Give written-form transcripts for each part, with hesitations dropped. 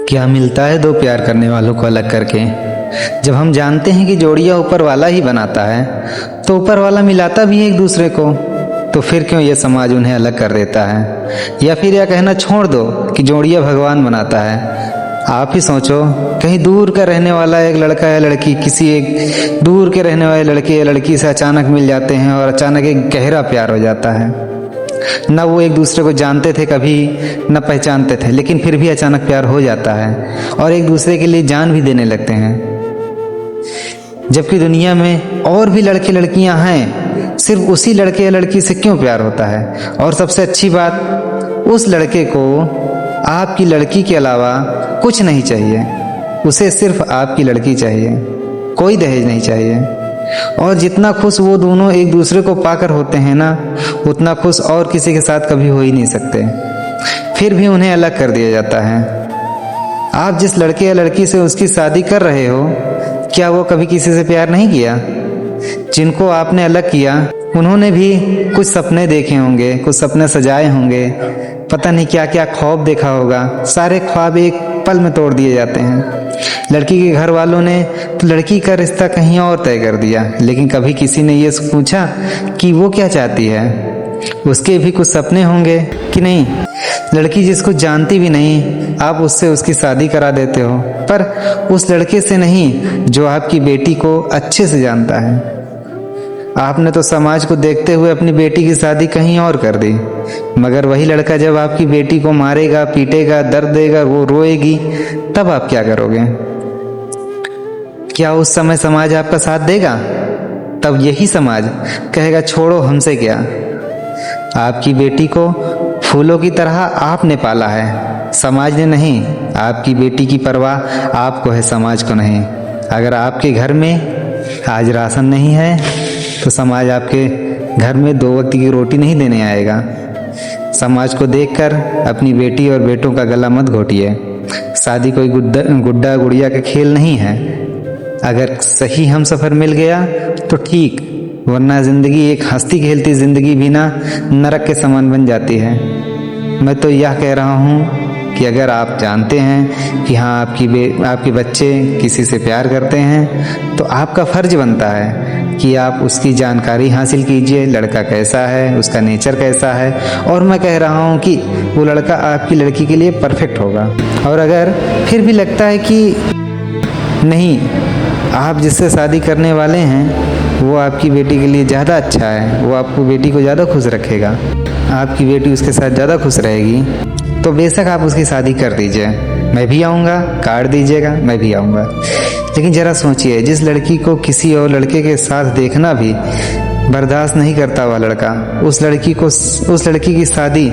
क्या मिलता है दो प्यार करने वालों को अलग करके। जब हम जानते हैं कि जोड़ियाँ ऊपर वाला ही बनाता है तो ऊपर वाला मिलाता भी है एक दूसरे को, तो फिर क्यों ये समाज उन्हें अलग कर देता है। या फिर यह कहना छोड़ दो कि जोड़ियाँ भगवान बनाता है। आप ही सोचो, कहीं दूर का रहने वाला एक लड़का या लड़की किसी एक दूर के रहने वाले लड़के या लड़की से अचानक मिल जाते हैं और अचानक एक गहरा प्यार हो जाता है। न वो एक दूसरे को जानते थे, कभी न पहचानते थे, लेकिन फिर भी अचानक प्यार हो जाता है और एक दूसरे के लिए जान भी देने लगते हैं। जबकि दुनिया में और भी लड़के लड़कियां हैं, सिर्फ उसी लड़के या लड़की से क्यों प्यार होता है। और सबसे अच्छी बात, उस लड़के को आपकी लड़की के अलावा कुछ नहीं चाहिए, उसे सिर्फ आपकी लड़की चाहिए, कोई दहेज नहीं चाहिए। और जितना खुश वो दोनों एक दूसरे को पाकर होते हैं ना, उतना खुश और किसी के साथ कभी हो ही नहीं सकते। फिर भी उन्हें अलग कर दिया जाता है। आप जिस लड़के या लड़की से उसकी शादी कर रहे हो, क्या वो कभी किसी से प्यार नहीं किया। जिनको आपने अलग किया उन्होंने भी कुछ सपने देखे होंगे, कुछ सपने सजाए होंगे, पता नहीं क्या क्या ख्वाब देखा होगा। सारे ख्वाब एक पल में तोड़ दिए जाते हैं। लड़की के घर वालों ने तो लड़की का रिश्ता कहीं और तय कर दिया, लेकिन कभी किसी ने ये पूछा कि वो क्या चाहती है। उसके भी कुछ सपने होंगे कि नहीं। लड़की जिसको जानती भी नहीं, आप उससे उसकी शादी करा देते हो, पर उस लड़के से नहीं जो आपकी बेटी को अच्छे से जानता है। आपने तो समाज को देखते हुए अपनी बेटी की शादी कहीं और कर दी, मगर वही लड़का जब आपकी बेटी को मारेगा, पीटेगा, दर्द देगा, वो रोएगी, तब आप क्या करोगे। क्या उस समय समाज आपका साथ देगा। तब यही समाज कहेगा छोड़ो, हमसे क्या। आपकी बेटी को फूलों की तरह आपने पाला है, समाज ने नहीं। आपकी बेटी की परवाह आपको है, समाज को नहीं। अगर आपके घर में आज राशन नहीं है तो समाज आपके घर में 2 वक्त की रोटी नहीं देने आएगा। समाज को देखकर अपनी बेटी और बेटों का गला मत घोटिए। शादी कोई गुड्डा गुड़िया का खेल नहीं है। अगर सही हम सफ़र मिल गया तो ठीक, वरना ज़िंदगी एक हंसती खेलती ज़िंदगी भी ना नरक के समान बन जाती है। मैं तो यह कह रहा हूँ कि अगर आप जानते हैं कि हाँ आपके बच्चे किसी से प्यार करते हैं, तो आपका फ़र्ज बनता है कि आप उसकी जानकारी हासिल कीजिए। लड़का कैसा है, उसका नेचर कैसा है, और मैं कह रहा हूँ कि वो लड़का आपकी लड़की के लिए परफेक्ट होगा। और अगर फिर भी लगता है कि नहीं, आप जिससे शादी करने वाले हैं वो आपकी बेटी के लिए ज़्यादा अच्छा है, वो आपको बेटी को ज़्यादा खुश रखेगा, आपकी बेटी उसके साथ ज़्यादा खुश रहेगी, तो बेशक आप उसकी शादी कर दीजिए। मैं भी आऊँगा, कार्ड दीजिएगा, मैं भी आऊँगा। लेकिन ज़रा सोचिए, जिस लड़की को किसी और लड़के के साथ देखना भी बर्दाश्त नहीं करता वह लड़का, उस लड़की की शादी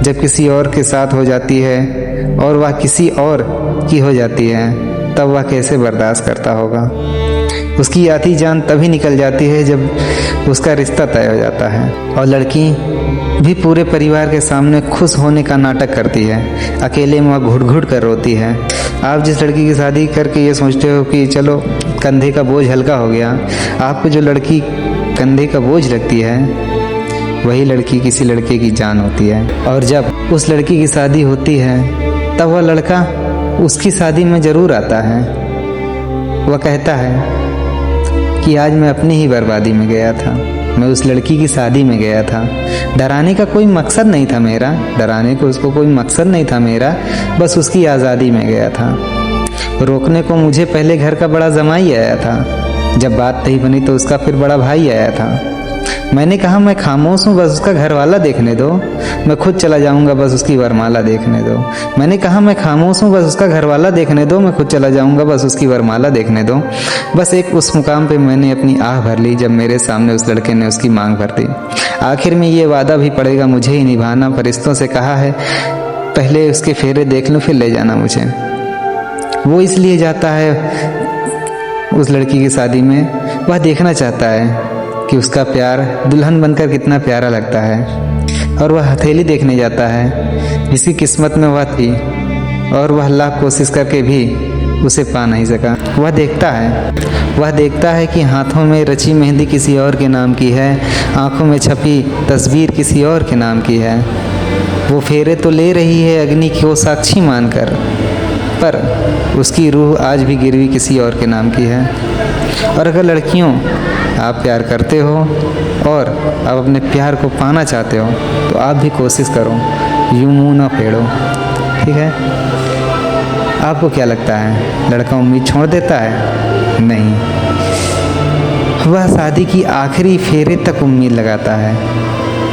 जब किसी और के साथ हो जाती है और वह किसी और की हो जाती है, तब वह कैसे बर्दाश्त करता होगा। उसकी आधी जान तभी निकल जाती है जब उसका रिश्ता तय हो जाता है। और लड़की भी पूरे परिवार के सामने खुश होने का नाटक करती है, अकेले में वह घुट घुट कर रोती है। आप जिस लड़की की शादी करके ये सोचते हो कि चलो कंधे का बोझ हल्का हो गया, आपको जो लड़की कंधे का बोझ लगती है वही लड़की किसी लड़के की जान होती है। और जब उस लड़की की शादी होती है तब वह लड़का उसकी शादी में ज़रूर आता है। वह कहता है कि आज मैं अपनी ही बर्बादी में गया था, मैं उस लड़की की शादी में गया था। डराने का कोई मकसद नहीं था मेरा, डराने को उसको कोई मकसद नहीं था मेरा, बस उसकी आज़ादी में गया था। रोकने को मुझे पहले घर का बड़ा जमाई आया था, जब बात नहीं बनी तो उसका फिर बड़ा भाई आया था। मैंने कहा मैं खामोश हूँ, बस उसका घर वाला देखने दो, मैं खुद चला जाऊँगा, बस उसकी वरमाला देखने दो। मैंने कहा मैं खामोश हूँ, बस उसका घर वाला देखने दो, मैं खुद चला जाऊँगा, बस उसकी वरमाला देखने दो। बस एक उस मुकाम पे मैंने अपनी आह भर ली जब मेरे सामने उस लड़के ने उसकी मांग भर दी। आखिर में ये वादा भी पड़ेगा मुझे ही निभाना। फरिश्तों से कहा है पहले उसके फेरे देख लो, फिर ले जाना मुझे। वो इसलिए जाता है उस लड़की की शादी में, वह देखना चाहता है कि उसका प्यार दुल्हन बनकर कितना प्यारा लगता है। और वह हथेली देखने जाता है जिसकी किस्मत में वह थी और वह लाख कोशिश करके भी उसे पा नहीं सका। वह देखता है कि हाथों में रची मेहंदी किसी और के नाम की है, आंखों में छपी तस्वीर किसी और के नाम की है। वो फेरे तो ले रही है अग्नि को साक्षी मानकर, पर उसकी रूह आज भी गिरवी किसी और के नाम की है। और अगर लड़कियों आप प्यार करते हो और आप अपने प्यार को पाना चाहते हो तो आप भी कोशिश करो, यूं मुँह ना फेड़ो, ठीक है। आपको क्या लगता है लड़का उम्मीद छोड़ देता है? नहीं, वह शादी की आखिरी फेरे तक उम्मीद लगाता है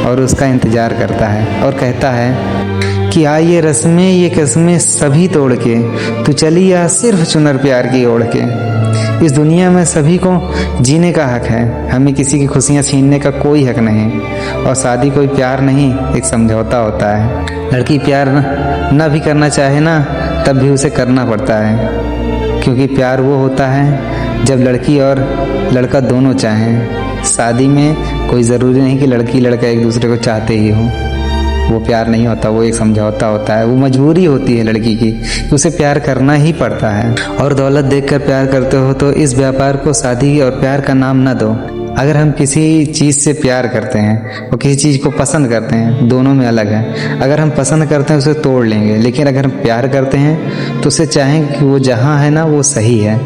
और उसका इंतज़ार करता है और कहता है कि ये रस्में ये कस्में सभी तोड़ के तू चली आ सिर्फ चुनर प्यार की ओढ़ के। इस दुनिया में सभी को जीने का हक है, हमें किसी की खुशियाँ छीनने का कोई हक नहीं। और शादी कोई प्यार नहीं, एक समझौता होता है। लड़की प्यार न भी करना चाहे ना तब भी उसे करना पड़ता है, क्योंकि प्यार वो होता है जब लड़की और लड़का दोनों चाहें। शादी में कोई ज़रूरी नहीं कि लड़की लड़का एक दूसरे को चाहते ही हो, वो प्यार नहीं होता, वो एक समझौता होता है। वो मजबूरी होती है लड़की की कि उसे प्यार करना ही पड़ता है। और दौलत देखकर प्यार करते हो तो इस व्यापार को शादी और प्यार का नाम न दो। अगर हम किसी चीज़ से प्यार करते हैं और किसी चीज़ को पसंद करते हैं, दोनों में अलग है। अगर हम पसंद करते हैं उसे तोड़ लेंगे, लेकिन अगर हम प्यार करते हैं तो उसे चाहें कि वो जहाँ है ना वो सही है।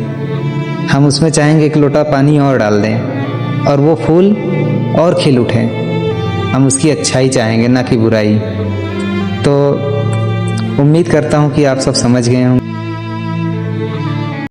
हम उसमें चाहेंगे एक लोटा पानी और डाल दें और वो फूल और खिल उठे। हम उसकी अच्छाई चाहेंगे ना कि बुराई। तो उम्मीद करता हूँ कि आप सब समझ गए होंगे।